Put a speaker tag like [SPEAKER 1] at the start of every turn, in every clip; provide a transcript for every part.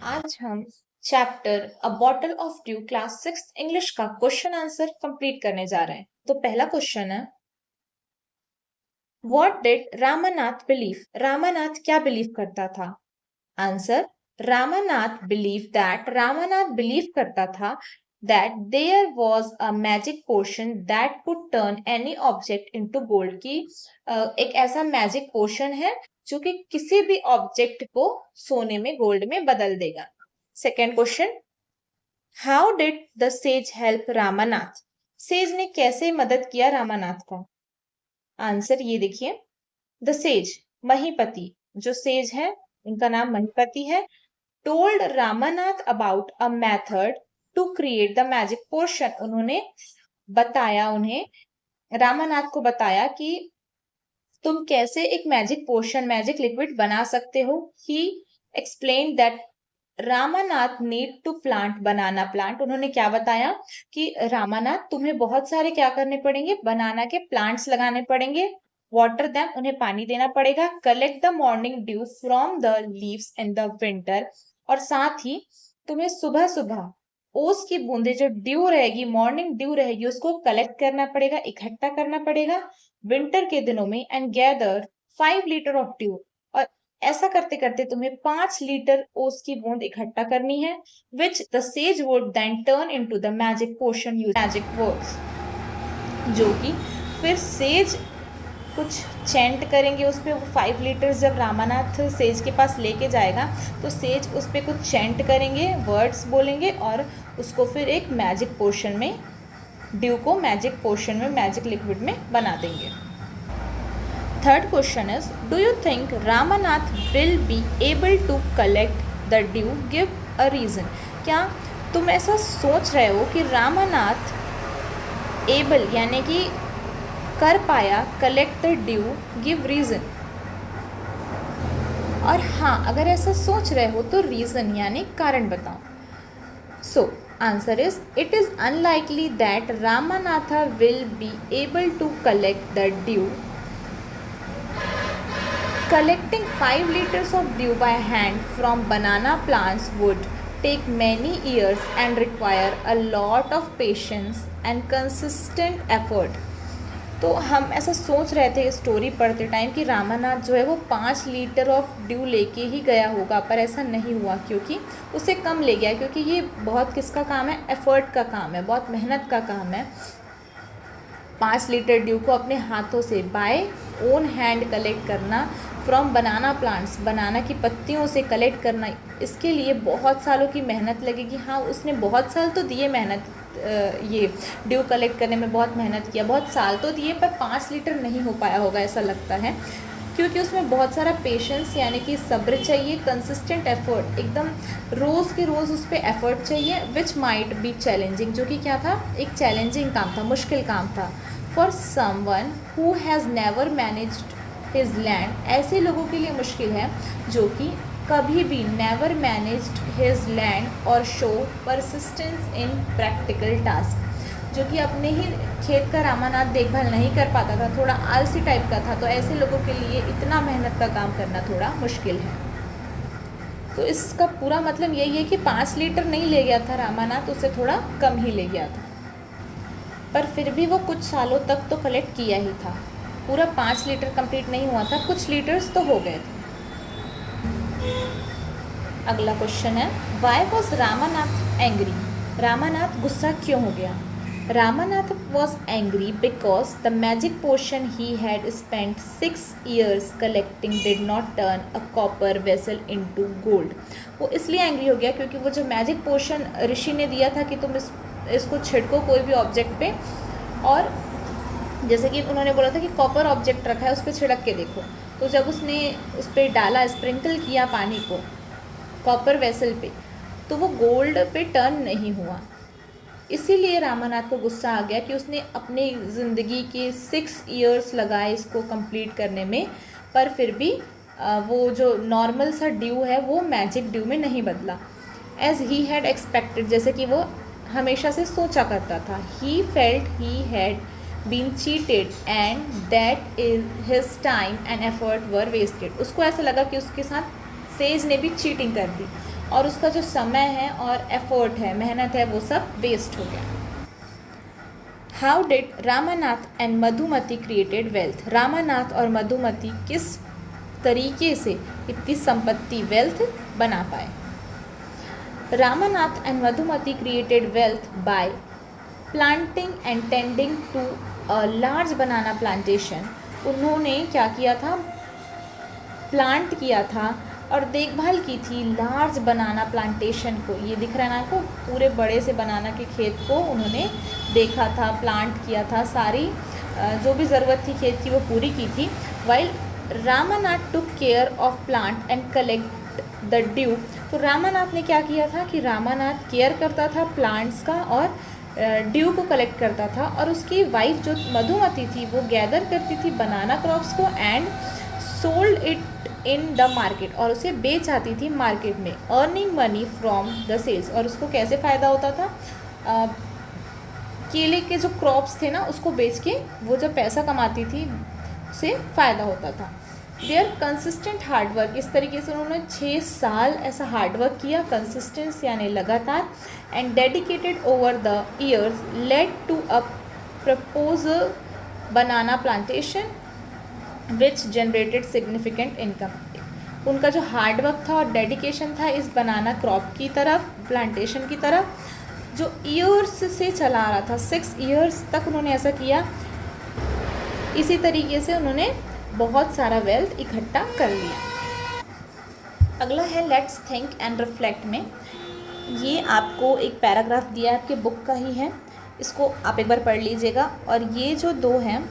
[SPEAKER 1] आज हम chapter a bottle of dew class 6 English का क्वेश्चन आंसर कंप्लीट करने जा रहे हैं। तो पहला क्वेश्चन है, what did Ramanath believe? Ramanath क्या बिलीव करता था? आंसर, रामानाथ बिलीव करता था that there was a magic potion that could turn any object into gold, की एक ऐसा मैजिक पोशन है जो कि किसी भी ऑब्जेक्ट को सोने में, गोल्ड में बदल देगा। Second question, how did the sage help Ramanath? Sage ने कैसे मदद किया रामानाथ का? आंसर ये देखिए, द सेज महीपति, जो सेज है उनका नाम महीपति है, told Ramanath about a method to create the magic potion. उन्होंने बताया, रामानाथ को बताया कि तुम कैसे एक मैजिक पोर्शन, मैजिक लिक्विड बना सकते हो। He explain that Ramanath need to plant banana plant. उन्होंने क्या बताया कि रामानाथ तुम्हें बहुत सारे क्या करने पड़ेंगे, बनाना के प्लांट्स लगाने पड़ेंगे। वाटर देम, उन्हें पानी देना पड़ेगा। Collect the morning due from the leaves in the winter, और साथ ही तुम्हें सुबह सुबह ओस की बूंदे, जो ड्यू रहेगी, मॉर्निंग ड्यू रहेगी, उसको कलेक्ट करना पड़ेगा, इकट्ठा करना पड़ेगा विंटर के दिनों में। And gather 5 litre of due, और ऐसा करते करते तुम्हें 5 लीटर ओस की बूंद इकट्ठा करनी है। Which the sage would then turn into the magic potion using magic words, जो कि फिर सेज कुछ चैंट करेंगे उस पर। 5 लीटर जब रामानाथ सेज के पास लेके जाएगा तो सेज उस पर कुछ चैंट करेंगे, वर्ड्स बोलेंगे, और उसको फिर एक मैजिक पोशन में, ड्यू को मैजिक पोशन में, मैजिक लिक्विड में बना देंगे। Third question is, do you think Ramanath will be able to collect the dew? Give a reason. क्या तुम ऐसा सोच रहे हो कि रामानाथ एबल यानी कि कर पाया collect the dew? Give reason. और हाँ, अगर ऐसा सोच रहे हो तो रीज़न यानी कारण बताओ। So answer is, it is unlikely that Ramanatha will be able to collect the dew. Collecting 5 liters of dew by hand from banana plants would take many years and require a lot of patience and consistent effort. तो हम ऐसा सोच रहे थे story पढ़ते time कि रामानाथ जो है वो 5 लीटर ऑफ ड्यू लेके ही गया होगा, पर ऐसा नहीं हुआ क्योंकि उसे कम ले गया, क्योंकि ये बहुत किसका काम है, एफर्ट का काम है, बहुत मेहनत का काम है। 5 लीटर ड्यू को अपने हाथों से बाय ओन हैंड कलेक्ट करना फ्रॉम बनाना प्लांट्स, बनाना की पत्तियों से कलेक्ट करना, इसके लिए बहुत सालों की मेहनत लगेगी। हाँ, उसने बहुत साल तो दिए मेहनत, ये ड्यू कलेक्ट करने में बहुत मेहनत किया, बहुत साल तो दिए, पर 5 लीटर नहीं हो पाया होगा ऐसा लगता है, क्योंकि उसमें बहुत सारा पेशेंस यानी कि सब्र चाहिए, कंसिस्टेंट एफर्ट, एकदम रोज़ के रोज़ उस पर एफर्ट चाहिए। विच माइट बी चैलेंजिंग, जो कि क्या था, एक चैलेंजिंग काम था, मुश्किल काम था। For someone who has never managed his land, ऐसे लोगों के लिए मुश्किल है जो कि कभी भी नेवर मैनेज्ड हिज लैंड और शो परसिस्टेंस इन प्रैक्टिकल टास्क, जो कि अपने ही खेत का रामानाथ देखभाल नहीं कर पाता था, थोड़ा आलसी टाइप का था, तो ऐसे लोगों के लिए इतना मेहनत का काम करना थोड़ा मुश्किल है। तो इसका पूरा मतलब यही है कि 5 लीटर नहीं ले गया था रामानाथ, उससे थोड़ा कम ही ले गया था, पर फिर भी वो कुछ सालों तक तो कलेक्ट किया ही था। पूरा 5 लीटर कंप्लीट नहीं हुआ था, कुछ लीटर्स तो हो गए थे। अगला क्वेश्चन है, why was Ramanath angry? Ramanath गुस्सा क्यों हो गया? Ramanath was angry because the magic potion he had spent 6 years collecting did not turn a copper vessel into gold. वो इसलिए एंग्री हो गया क्योंकि वो जो मैजिक पोशन ऋषि ने दिया था कि तुम इसको छिड़को कोई भी ऑब्जेक्ट पे, और जैसे कि उन्होंने बोला था कि कॉपर ऑब्जेक्ट रखा है उस पर छिड़क के देखो, तो जब उसने उस पर डाला, स्प्रिंकल किया पानी को कॉपर वेसल पे, तो वो गोल्ड पे टर्न नहीं हुआ। इसीलिए रामानाथ को गुस्सा आ गया कि उसने अपनी ज़िंदगी के 6 years लगाए इसको कंप्लीट करने में, पर फिर भी वो जो नॉर्मल सा ड्यू है वो मैजिक ड्यू में नहीं बदला। एज ही हैड एक्सपेक्टेड, जैसे कि वो हमेशा से सोचा करता था। He felt he had been cheated and that is his time and effort were wasted. उसको ऐसा लगा कि उसके साथ सेज ने भी चीटिंग कर दी और उसका जो समय है और एफर्ट है, मेहनत है, वो सब वेस्ट हो गया। How did Ramanath and Madhumati created wealth? Ramanath और मधुमती किस तरीके से इतनी संपत्ति, वेल्थ बना पाए? Ramanath and Madhumati created wealth by planting and tending to a large banana plantation. उन्होंने क्या किया था? प्लांट किया था और देखभाल की थी लार्ज बनाना प्लांटेशन को। ये दिख रहा है ना आपको, पूरे बड़े से बनाना के खेत को उन्होंने देखा था, प्लांट किया था, सारी जो भी ज़रूरत थी खेत की वो पूरी की थी। While Ramanath took care of plant and collect the dew. तो रामानाथ ने क्या किया था कि रामानाथ केयर करता था प्लांट्स का और ड्यू को कलेक्ट करता था, और उसकी वाइफ जो मधुमती थी वो गैदर करती थी बनाना क्रॉप्स को and sold it in the market, और उसे बेच आती थी मार्केट में, earning money from the sales. और उसको कैसे फ़ायदा होता था? केले के जो क्रॉप्स थे ना उसको बेच के वो जब पैसा कमाती थी उससे फ़ायदा होता था। देयर कंसिस्टेंट हार्डवर्क, इस तरीके से उन्होंने 6 साल ऐसा हार्डवर्क किया, कंसिस्टेंस यानी लगातार, and dedicated over the years led to a prosperous banana plantation which generated significant income. उनका जो हार्डवर्क था और डेडिकेशन था इस बनाना क्रॉप की तरफ, प्लांटेशन की तरफ, जो ईयर्स से चला आ रहा था, 6 ईयर्स तक उन्होंने ऐसा किया। इसी तरीके से उन्होंने बहुत सारा वेल्थ इकट्ठा कर लिया। अगला है लेट्स थिंक एंड रिफ्लेक्ट में। ये आपको एक पैराग्राफ दिया है, आपके बुक का ही है, इसको आप एक बार पढ़ लीजिएगा। और ये जो 2 हैं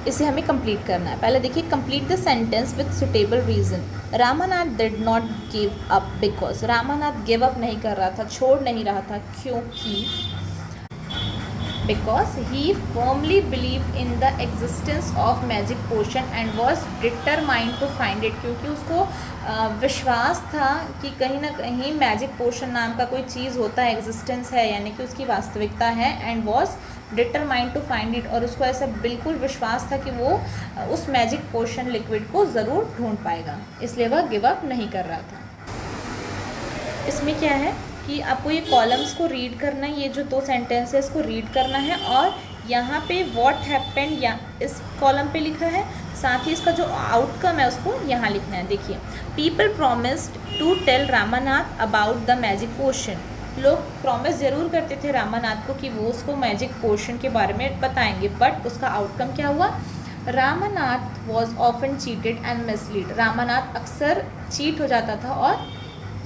[SPEAKER 1] इसे हमें कंप्लीट करना है। पहले देखिए, complete the sentence with suitable reason. Ramanath did not give up because, Ramanath give up नहीं कर रहा था, छोड़ नहीं रहा था, क्योंकि because he firmly believed in the existence of magic potion and was determined to find it। क्योंकि उसको विश्वास था कि कहीं ना कहीं मैजिक पोशन नाम का कोई चीज़ होता है, एग्जिस्टेंस है, यानी कि उसकी वास्तविकता है, and was determined to find it, और उसको ऐसा बिल्कुल विश्वास था कि वो उस मैजिक पोशन लिक्विड को ज़रूर ढूंढ पाएगा, इसलिए वह गिव अप नहीं कर रहा था। इसमें क्या है कि आपको ये कॉलम्स को रीड करना है, ये जो 2 सेंटेंसेस को रीड करना है, और यहाँ पे व्हाट हैपेंड या इस कॉलम पे लिखा है, साथ ही इसका जो आउटकम है उसको यहाँ लिखना है। देखिए, people promised to tell Ramanath about the magic potion. लोग प्रॉमिस ज़रूर करते थे रामानाथ को कि वो उसको मैजिक पोशन के बारे में बताएंगे, बट उसका आउटकम क्या हुआ? Ramanath was often cheated and misled. Ramanath अक्सर चीट हो जाता था और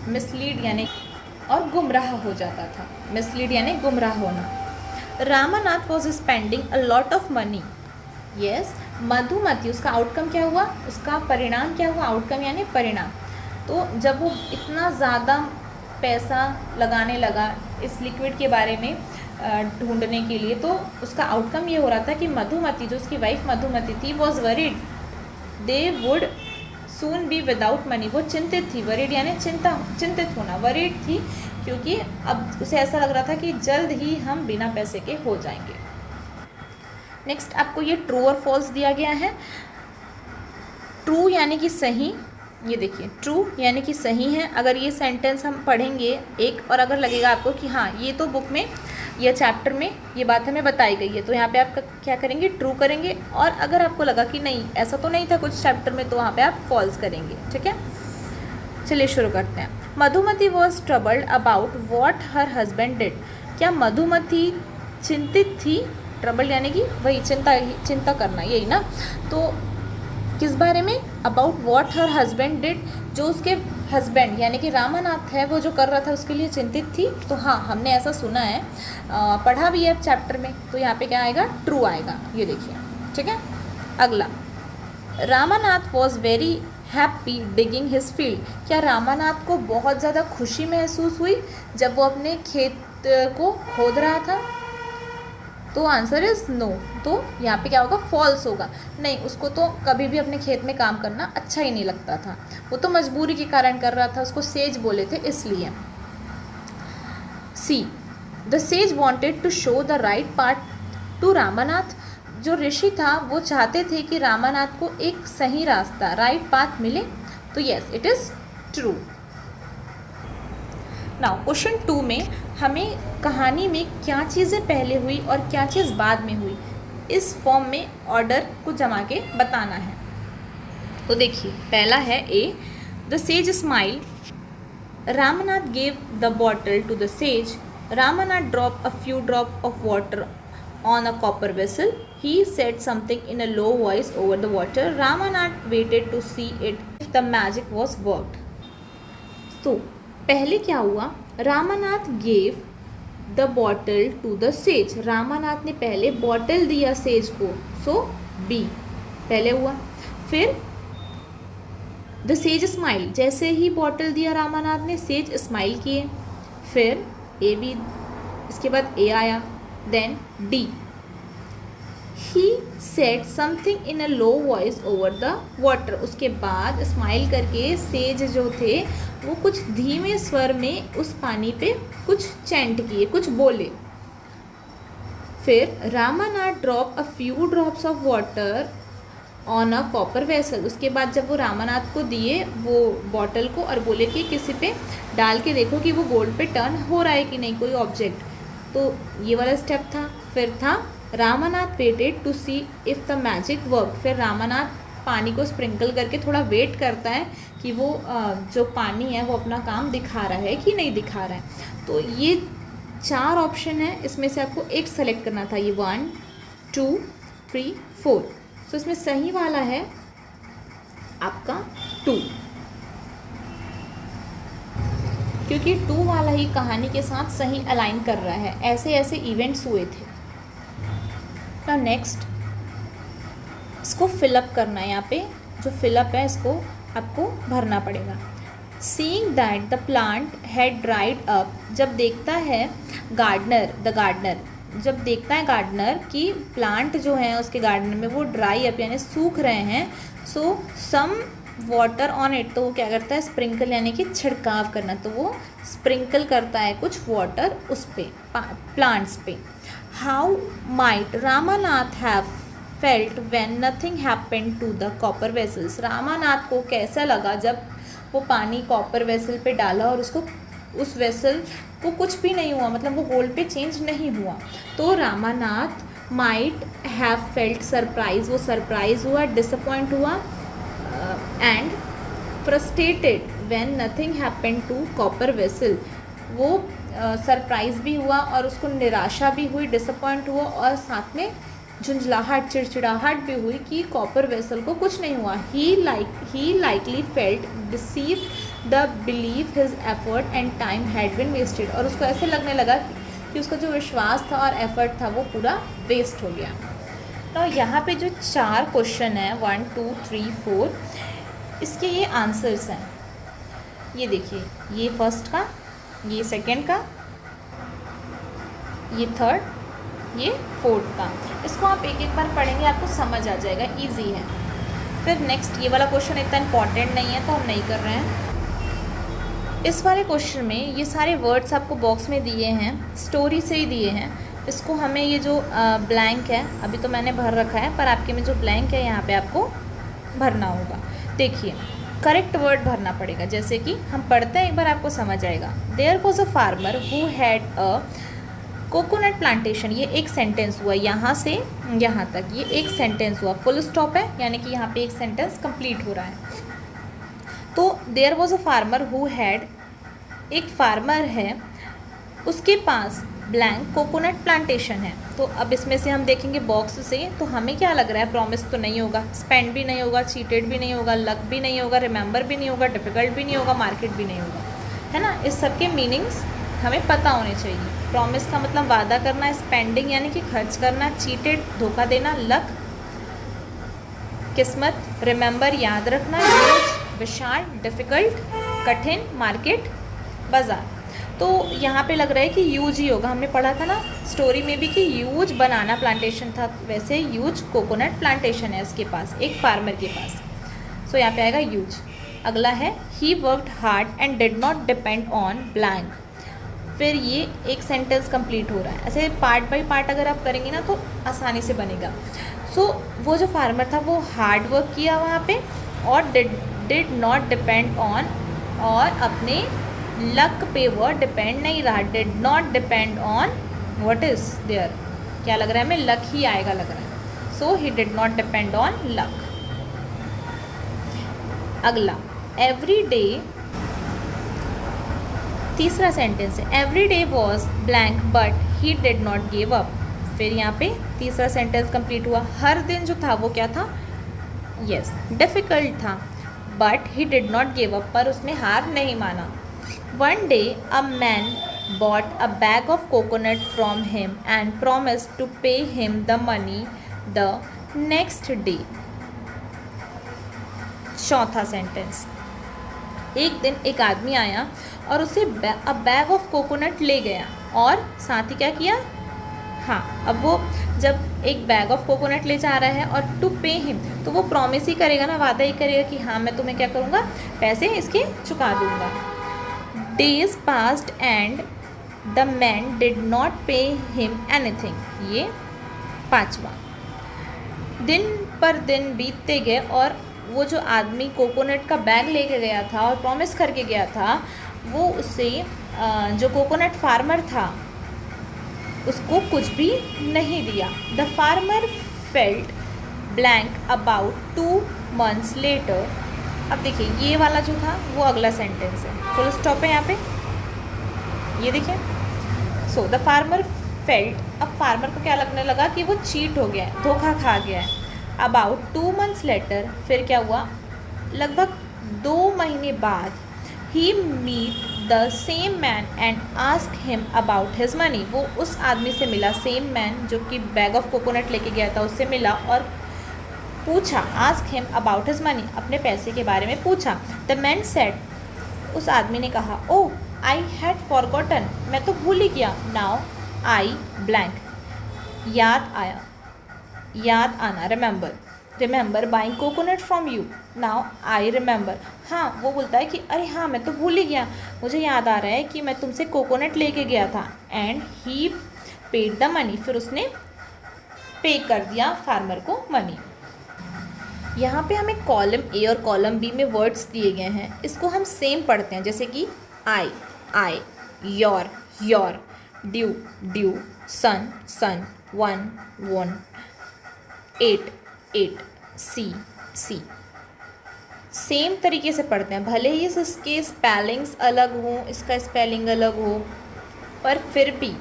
[SPEAKER 1] मिसलीड यानी और गुमराह हो जाता था। मिसलीड यानी गुमराह होना। Ramanath was spending a lot of money. Yes, Madhumati, उसका आउटकम क्या हुआ? उसका परिणाम क्या हुआ? आउटकम यानी परिणाम। तो जब वो इतना ज़्यादा पैसा लगाने लगा इस लिक्विड के बारे में ढूंढने के लिए, तो उसका आउटकम ये हो रहा था कि मधुमती, जो उसकी वाइफ मधुमती थी, was worried they would soon be without money. वो चिंतित थी, वरीड यानी चिंतित होना, वरीड थी क्योंकि अब उसे ऐसा लग रहा था कि जल्द ही हम बिना पैसे के हो जाएंगे। नेक्स्ट आपको ये ट्रू और फॉल्स दिया गया है। ट्रू यानी कि सही, ये देखिए ट्रू यानी कि सही है। अगर ये सेंटेंस हम पढ़ेंगे एक, और अगर लगेगा आपको कि हाँ ये तो बुक में या चैप्टर में ये बात हमें बताई गई है, तो यहाँ पे आप क्या करेंगे? ट्रू करेंगे। और अगर आपको लगा कि नहीं ऐसा तो नहीं था कुछ चैप्टर में, तो वहाँ पे आप फॉल्स करेंगे। ठीक है, चलिए शुरू करते हैं। Madhumati was troubled about what her husband did. क्या मधुमती चिंतित थी? ट्रबल्ड यानी कि वही चिंता करना, यही ना। तो किस बारे में? About what her husband did, जो उसके हस्बैंड यानी कि रामानाथ है वो जो कर रहा था उसके लिए चिंतित थी। तो हाँ, हमने ऐसा सुना है, पढ़ा भी है चैप्टर में। तो यहाँ पे क्या आएगा? ट्रू आएगा, ये देखिए। ठीक है, अगला, Ramanath was very happy digging his field. क्या रामानाथ को बहुत ज़्यादा खुशी महसूस हुई जब वो अपने खेत को खोद रहा था? तो आंसर इज़ नो। तो यहाँ पे क्या होगा? फॉल्स होगा। नहीं, उसको तो कभी भी अपने खेत में काम करना अच्छा ही नहीं लगता था, वो तो मजबूरी के कारण कर रहा था, उसको सेज बोले थे इसलिए। See, the sage wanted to show the right path to Ramanath. जो ऋषि था वो चाहते थे कि रामानाथ को एक सही रास्ता, राइट पाथ मिले। तो yes, it is true. Now question 2 में हमें कहानी में क्या चीज़ें पहले हुई और क्या चीज़ बाद में हुई, इस फॉर्म में ऑर्डर को जमा के बताना है। तो देखिए, पहला है A, the sage smile, Ramnath gave the bottle to the sage, Ramnath drop a few drop of water on a copper vessel, he said something in a low voice over the water, Ramanath waited to see it if the magic was worked. So पहले क्या हुआ, Ramanath gave the bottle to the sage, Ramanath ने पहले bottle दिया says को, सो B पहले हुआ। फिर द सेज स्माइल, जैसे ही बॉटल दिया रामानाथ ने, सेज स्माइल किए। फिर ए बी, इसके बाद ए आया, then D, he said something in a low voice over the water, उसके बाद स्माइल करके सेज जो थे वो कुछ धीमे स्वर में उस पानी पे कुछ चैंट किए, कुछ बोले। फिर Ramanath drop a few drops of water on a copper vessel, उसके बाद जब वो रामानाथ को दिए वो बॉटल को और बोले कि किसी पे डाल के देखो कि वो गोल्ड पे टर्न हो रहा है कि नहीं कोई ऑब्जेक्ट, तो ये वाला स्टेप था। फिर था Ramanath waited to see if the magic work, फिर रामानाथ पानी को स्प्रिंकल करके थोड़ा वेट करता है कि वो जो पानी है वो अपना काम दिखा रहा है कि नहीं दिखा रहा है। तो ये 4 ऑप्शन है, इसमें से आपको एक सेलेक्ट करना था, ये 1 2 3 4। तो इसमें सही वाला है आपका 2, क्योंकि 2 वाला ही कहानी के साथ सही अलाइन कर रहा है, ऐसे ऐसे इवेंट्स हुए थे। ना नेक्स्ट, इसको फिलअप करना है, यहाँ पे जो फिलअप है इसको आपको भरना पड़ेगा। Seeing that the plant had dried up, जब देखता है गार्डनर, जब देखता है गार्डनर कि प्लांट जो है उसके गार्डन में वो ड्राई अप यानी सूख रहे हैं, सो सम वाटर ऑन इट, तो वो क्या करता है, स्प्रिंकल यानी कि छिड़काव करना, तो वो स्प्रिंकल करता है कुछ वाटर उस पे प्लांट्स पे। How might Ramanath have felt when nothing happened to the copper vessels, Ramanath को कैसा लगा जब वो पानी कॉपर वेसल पे डाला और उसको उस वेसल को कुछ भी नहीं हुआ, मतलब वो गोल्ड पे चेंज नहीं हुआ। तो Ramanath might have felt surprise, वो सरप्राइज हुआ, डिसअपॉइंट हुआ, and frustrated when nothing happened to copper vessel, वो सरप्राइज भी हुआ और उसको निराशा भी हुई, डिसअपॉइंट हुआ, और साथ में झुंझलाहट चिड़चिड़ाहट भी हुई कि कॉपर वेसल को कुछ नहीं हुआ। He likely felt deceive the believe his effort and time had been wasted, और उसको ऐसे लगने लगा कि उसका जो विश्वास था और एफर्ट था वो पूरा वेस्ट हो गया। तो यहाँ पे जो 4 क्वेश्चन हैं 1 2 3 4, इसके ये आंसर्स हैं, ये देखिए, ये फर्स्ट का, ये सेकंड का, ये थर्ड, ये फोर्थ का। इसको आप एक एक बार पढ़ेंगे आपको समझ आ जाएगा, इजी है। फिर नेक्स्ट, ये वाला क्वेश्चन इतना इंपॉर्टेंट नहीं है तो हम नहीं कर रहे हैं। इस वाले क्वेश्चन में ये सारे वर्ड्स आपको बॉक्स में दिए हैं, स्टोरी से ही दिए हैं। इसको हमें ये जो ब्लैंक है, अभी तो मैंने भर रखा है, पर आपके में जो ब्लैंक है यहाँ पे आपको भरना होगा। देखिए, करेक्ट वर्ड भरना पड़ेगा, जैसे कि हम पढ़ते हैं एक बार आपको समझ आएगा। There was a farmer who had a coconut plantation, ये एक सेंटेंस हुआ, यहाँ से यहाँ तक ये एक सेंटेंस हुआ, फुल स्टॉप है, यानी कि यहाँ पे एक सेंटेंस कंप्लीट हो रहा है। तो there was a farmer who had, एक फार्मर है उसके पास ब्लैंक कोकोनट प्लांटेशन है। तो अब इसमें से हम देखेंगे बॉक्स से, तो हमें क्या लग रहा है, प्रॉमिस तो नहीं होगा, स्पेंड भी नहीं होगा, चीटेड भी नहीं होगा, लक भी नहीं होगा, रिमेंबर भी नहीं होगा, डिफिकल्ट भी नहीं होगा, मार्केट भी नहीं होगा, है ना। इस सब के मीनिंग्स हमें पता होने चाहिए। प्रॉमिस का मतलब वादा करना, स्पेंडिंग यानी कि खर्च करना, चीटेड धोखा देना, लक किस्मत, रिमेंबर याद रखना, यूज विशाल, डिफिकल्ट कठिन, मार्केट बाजार। तो यहाँ पे लग रहा है कि यूज ही होगा, हमने पढ़ा था ना स्टोरी में भी कि यूज बनाना प्लांटेशन था, वैसे यूज कोकोनट प्लांटेशन है उसके पास, एक फार्मर के पास। सो यहाँ पे आएगा यूज। अगला है he worked hard and did not depend on blank. फिर ये एक सेंटेंस कंप्लीट हो रहा है। ऐसे पार्ट बाय पार्ट अगर आप करेंगे ना तो आसानी से बनेगा। सो वो जो फार्मर था वो हार्ड वर्क किया वहाँ पे, और डिड नॉट डिपेंड ऑन, और अपने लक पे वह डिपेंड नहीं रहा, did not depend on what is there, क्या लग रहा है हमें, लक ही आएगा लग रहा है, so he did not depend on luck. अगला, एवरी डे, तीसरा सेंटेंस है every day was blank but he did not give up. फिर यहाँ पे तीसरा सेंटेंस कंप्लीट हुआ, हर दिन जो था वो क्या था, यस डिफ़िकल्ट था, but he did not give up, पर उसने हार नहीं माना। One day a man bought a bag of coconut from him and promised to pay him the money the next day। चौथा सेंटेंस, एक दिन एक आदमी आया और उसे अ बैग ऑफ कोकोनट ले गया और साथ ही क्या किया, हाँ अब वो जब एक बैग ऑफ कोकोनट ले जा रहा है और टू पे हिम, तो वो प्रॉमिस ही करेगा ना, वादा ही करेगा कि हाँ मैं तुम्हें क्या करूँगा, पैसे इसके चुका दूँगा। Days passed and the man did not pay him anything. ये पांचवा, दिन पर दिन बीतते गए और वो जो आदमी कोकोनट का बैग लेके गया था और प्रॉमिस करके गया था, वो उसे जो कोकोनट फार्मर था उसको कुछ भी नहीं दिया। The farmer felt blank about 2 months later. अब देखिए ये वाला जो था वो अगला सेंटेंस है, फुल स्टॉप है यहाँ पे, ये देखिए। सो द फार्मर फेल्ट, अब फार्मर को क्या लगने लगा कि वो चीट हो गया है, धोखा खा गया है। अबाउट 2 months लेटर, फिर क्या हुआ, लगभग 2 महीने बाद, he meet the same man and ask him about his money. वो उस आदमी से मिला, सेम मैन जो कि बैग ऑफ कोकोनट लेके गया था उससे मिला और पूछा, ask him about his money, अपने पैसे के बारे में पूछा। द मैन सेड, उस आदमी ने कहा, ओह आई हैड फॉरगॉटन, मैं तो भूल ही गया। नाउ आई ब्लैंक, याद आया, याद आना, remember, remember buying coconut from you, now I remember. हाँ वो बोलता है कि अरे हाँ मैं तो भूल ही गया, मुझे याद आ रहा है कि मैं तुमसे कोकोनट लेके गया था। And he paid the money, फिर उसने पे कर दिया फार्मर को मनी। यहाँ पे हमें कॉलम ए और कॉलम बी में वर्ड्स दिए गए हैं, इसको हम सेम पढ़ते हैं, जैसे कि I, your, dew, due, sun, son, one, eight, sea, same तरीके से पढ़ते हैं। भले ही इसके स्पेलिंग्स अलग हों, इसका स्पेलिंग अलग हो, पर फिर भी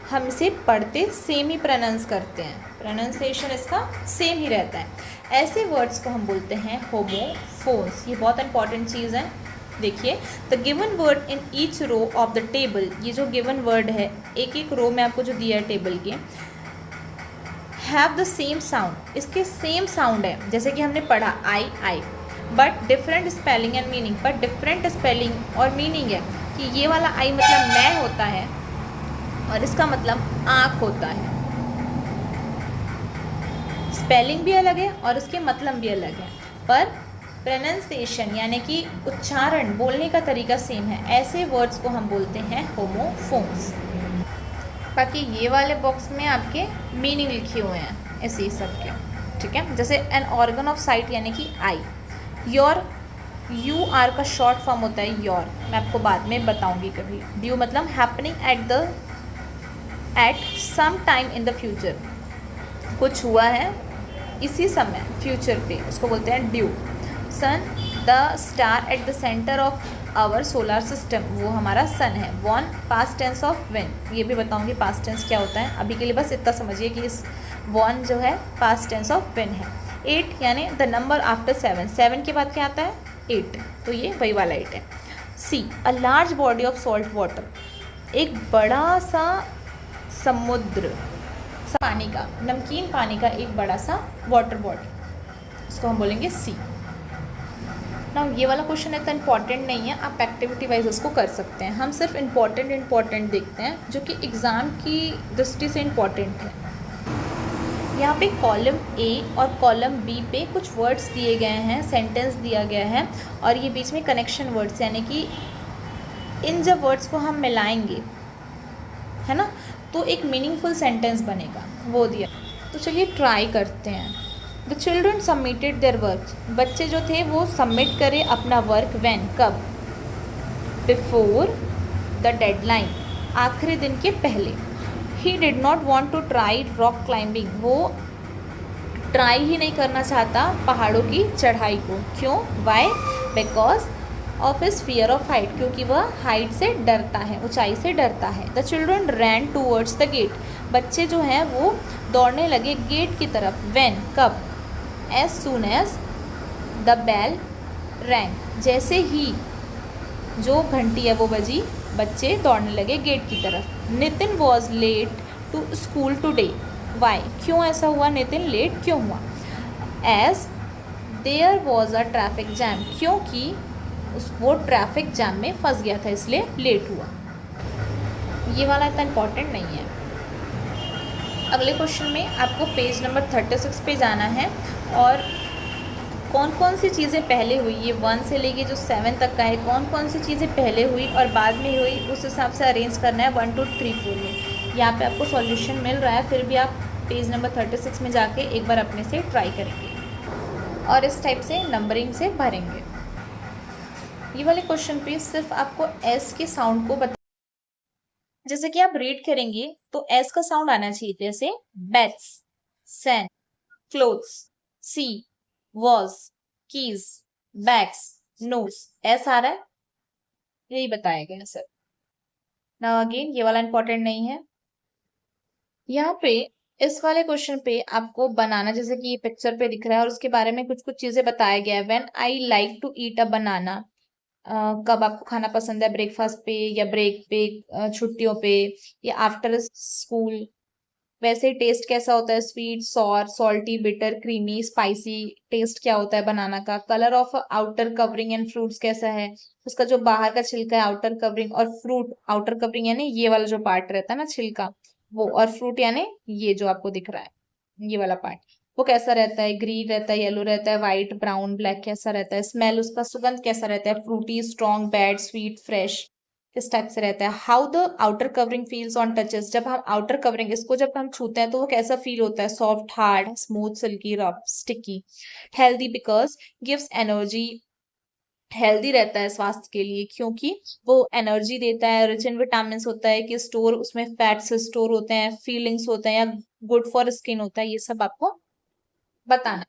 [SPEAKER 1] हम इसे पढ़ते सेम ही प्रोनाउंस करते हैं, प्रोनाउंसिएशन इसका सेम ही रहता है। ऐसे वर्ड्स को हम बोलते हैं होमोफोन्स। ये बहुत इंपॉर्टेंट चीज़ है। देखिए, the given word in each row of the table, ये जो गिवन वर्ड है एक एक रो में आपको जो दिया है टेबल के, हैव द सेम साउंड, इसके सेम साउंड है, जैसे कि हमने पढ़ा I, but different spelling and meaning, पर डिफरेंट स्पेलिंग और मीनिंग है कि ये वाला आई मतलब मैं होता है और इसका मतलब आँख होता है। स्पेलिंग भी अलग है और उसके मतलब भी अलग है, पर प्रोनाउंसिएशन यानी कि उच्चारण, बोलने का तरीका सेम है। ऐसे वर्ड्स को हम बोलते हैं होमोफोन्स। बाकी ये वाले बॉक्स में आपके मीनिंग लिखे हुए हैं ऐसे ही सब के, ठीक है। जैसे एन ऑर्गन ऑफ साइट यानी कि आई, योर, यू आर का शॉर्ट फॉर्म होता है योर, मैं आपको बाद में बताऊंगी कभी। ड्यू मतलब happening at some time in the future, कुछ हुआ है इसी समय फ्यूचर पे, उसको बोलते हैं due. Sun, the star at the centre of our solar system, वो हमारा सन है। Won, past tense of win, ये भी बताऊंगी पास्ट टेंस क्या होता है। अभी के लिए बस इतना समझिए कि इस वॉन जो है पास्ट टेंस ऑफ वेन है। 8 यानी द नंबर आफ्टर 7, 7 के बाद क्या आता है 8, तो ये वही वाला 8 है। Sea, a large body of salt water, एक बड़ा सा समुद्र, पानी का, नमकीन पानी का एक बड़ा सा वाटर बॉडी, इसको हम बोलेंगे सी। ना ये वाला क्वेश्चन इतना इंपॉर्टेंट नहीं है, आप एक्टिविटी वाइज उसको कर सकते हैं। हम सिर्फ इम्पॉर्टेंट देखते हैं जो कि एग्ज़ाम की दृष्टि से इम्पॉर्टेंट है। यहाँ पे कॉलम ए और कॉलम बी पे कुछ वर्ड्स दिए गए हैं, सेंटेंस दिया गया है और ये बीच में कनेक्शन वर्ड्स, यानी कि इन जब वर्ड्स को हम मिलाएंगे, है ना, तो एक मीनिंगफुल सेंटेंस बनेगा, वो दिया। तो चलिए ट्राई करते हैं। The children submitted their work, बच्चे जो थे वो सबमिट करे अपना वर्क, व्हेन, कब, बिफोर द डेडलाइन, आखिरी दिन के पहले। He did not want to try rock climbing, वो ट्राई ही नहीं करना चाहता पहाड़ों की चढ़ाई को। क्यों? Why? Because of his fear of height, क्योंकि वह हाइट से डरता है, ऊंचाई से डरता है। The children ran towards the gate, बच्चे जो हैं वो दौड़ने लगे गेट की तरफ। व्हेन, कब? As soon as the bell rang, जैसे ही जो घंटी है वो बजी, बच्चे दौड़ने लगे गेट की तरफ। Nitin was late to school today, why? क्यों ऐसा हुआ? नितिन लेट क्यों हुआ? As there was a traffic jam, क्योंकि वो ट्रैफिक जैम में फंस गया था इसलिए लेट हुआ। ये वाला इतना इम्पॉर्टेंट नहीं है। अगले क्वेश्चन में आपको पेज नंबर 36 पे जाना है और कौन कौन सी चीज़ें पहले हुई, ये 1 से लेके जो 7 तक का है, कौन कौन सी चीज़ें पहले हुई और बाद में हुई, उस हिसाब से अरेंज करना है 1 2 3 4 में। यहाँ पे आपको सॉल्यूशन मिल रहा है, फिर भी आप पेज नंबर 36 में जाके एक बार अपने से ट्राई करेंगे और इस टाइप से नंबरिंग से भरेंगे। ये वाले क्वेश्चन पे सिर्फ आपको एस के साउंड को बता, जैसे कि आप रीड करेंगे तो एस का साउंड आना चाहिए, जैसे bets, sun, clothes, sea, was, keys, bags, nose, S आ रहा है, यही बताया गया सर। नाउ अगेन ये वाला इंपॉर्टेंट नहीं है। यहाँ पे इस वाले क्वेश्चन पे आपको बनाना, जैसे कि ये पिक्चर पे दिख रहा है और उसके बारे में कुछ कुछ चीजें बताया गया है। When I like to eat a banana, कब आपको खाना पसंद है? ब्रेकफास्ट पे या ब्रेक पे, छुट्टियों पे या आफ्टर स्कूल। वैसे ही टेस्ट कैसा होता है? Sweet, sour, salty, bitter, creamy, spicy. Taste क्या होता है बनाना का? Colour of outer covering and fruits कैसा है? उसका जो बाहर का छिलका है आउटर कवरिंग, और फ्रूट आउटर कवरिंग यानी ये वाला जो पार्ट रहता है ना छिलका वो, और फ्रूट यानी ये जो आपको दिख रहा है ये वाला पार्ट, वो कैसा रहता है? ग्रीन रहता है, येलो रहता है, व्हाइट, ब्राउन, ब्लैक कैसा रहता है? स्मेल, उसका सुगंध कैसा रहता है? Fruity, strong, bad, sweet, fresh, किस टाइप से रहता है? How the outer covering feels on touches, जब हम आउटर कवरिंग इसको जब हम छूते हैं तो वो कैसा फील होता है? Soft, hard, smooth, silky, rough, sticky. Healthy because gives energy, healthy रहता है स्वास्थ्य के लिए क्योंकि वो एनर्जी देता है। रिच इन विटामिन होता है कि स्टोर, उसमें फैट्स स्टोर होते हैं, फीलिंग्स होते हैं, या गुड फॉर स्किन होता है, ये सब आपको बताना।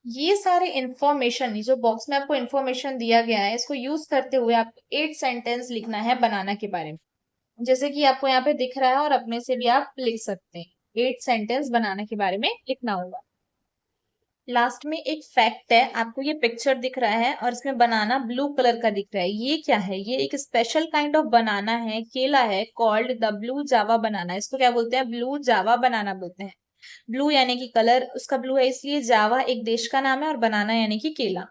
[SPEAKER 1] ये सारे इंफॉर्मेशन, जो बॉक्स में आपको इंफॉर्मेशन दिया गया है, इसको यूज करते हुए आपको 8 सेंटेंस लिखना है बनाना के बारे में, जैसे कि आपको यहाँ पे दिख रहा है और अपने से भी आप लिख सकते हैं। 8 सेंटेंस बनाना के बारे में लिखना होगा। लास्ट में एक फैक्ट है, आपको ये पिक्चर दिख रहा है और इसमें बनाना ब्लू कलर का दिख रहा है, ये क्या है? ये एक स्पेशल काइंड ऑफ बनाना है, केला है, कॉल्ड द ब्लू जावा बनाना। इसको क्या बोलते हैं? ब्लू जावा बनाना बोलते हैं। ब्लू यानी कि कलर उसका ब्लू है, इसलिए जावा एक देश का नाम है, और बनाना यानी कि केला,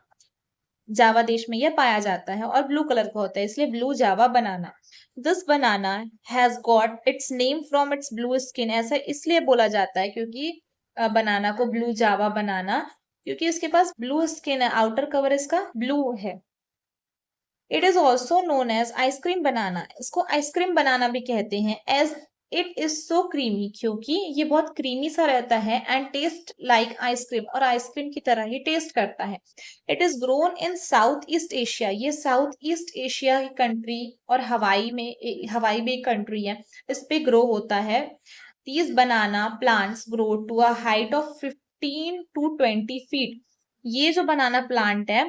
[SPEAKER 1] जावा देश में यह पाया जाता है और ब्लू कलर का होता है, इसलिए blue Java banana. This banana has got its name from its blue skin, ऐसा इसलिए बोला जाता है क्योंकि बनाना को ब्लू जावा बनाना, क्योंकि इसके पास ब्लू स्किन है, आउटर कवर इसका ब्लू है। It is also known as ice cream banana, इसको आइसक्रीम बनाना भी कहते हैं। As it is so creamy, क्योंकि ये बहुत क्रीमी सा रहता है, एंड टेस्ट लाइक आइसक्रीम, और आइसक्रीम की तरह ही टेस्ट करता है। It is grown in South East Asia, ये साउथ ईस्ट एशिया की कंट्री और हवाई में, हवाई भी एक कंट्री है, इस पे ग्रो होता है। These banana plants grow to a height of 15 to 20 feet, ये जो बनाना प्लांट है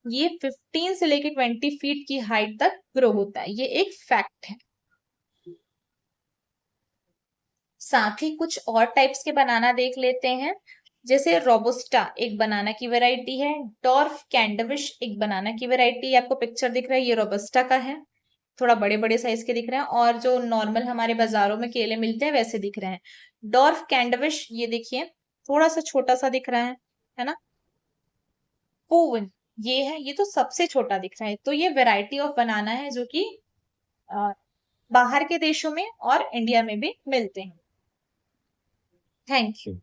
[SPEAKER 1] ये 15 से लेके 20 फीट की हाइट तक ग्रो होता है, ये एक फैक्ट है। साथ ही कुछ और टाइप्स के बनाना देख लेते हैं, जैसे रोबोस्टा एक बनाना की वैरायटी है, डॉर्फ कैंडविश एक बनाना की वैरायटी, आपको पिक्चर दिख रहा है ये रोबोस्टा का है, थोड़ा बड़े बड़े साइज के दिख रहे हैं, और जो नॉर्मल हमारे बाजारों में केले मिलते हैं वैसे दिख रहे हैं। डॉर्फ कैंडविश ये देखिए थोड़ा सा छोटा सा दिख रहा है ना। पूवन ये है, ये तो सबसे छोटा दिख रहा है, तो ये वैरायटी ऑफ बनाना है जो कि अ, बाहर के देशों में और इंडिया में भी मिलते हैं। Thank you.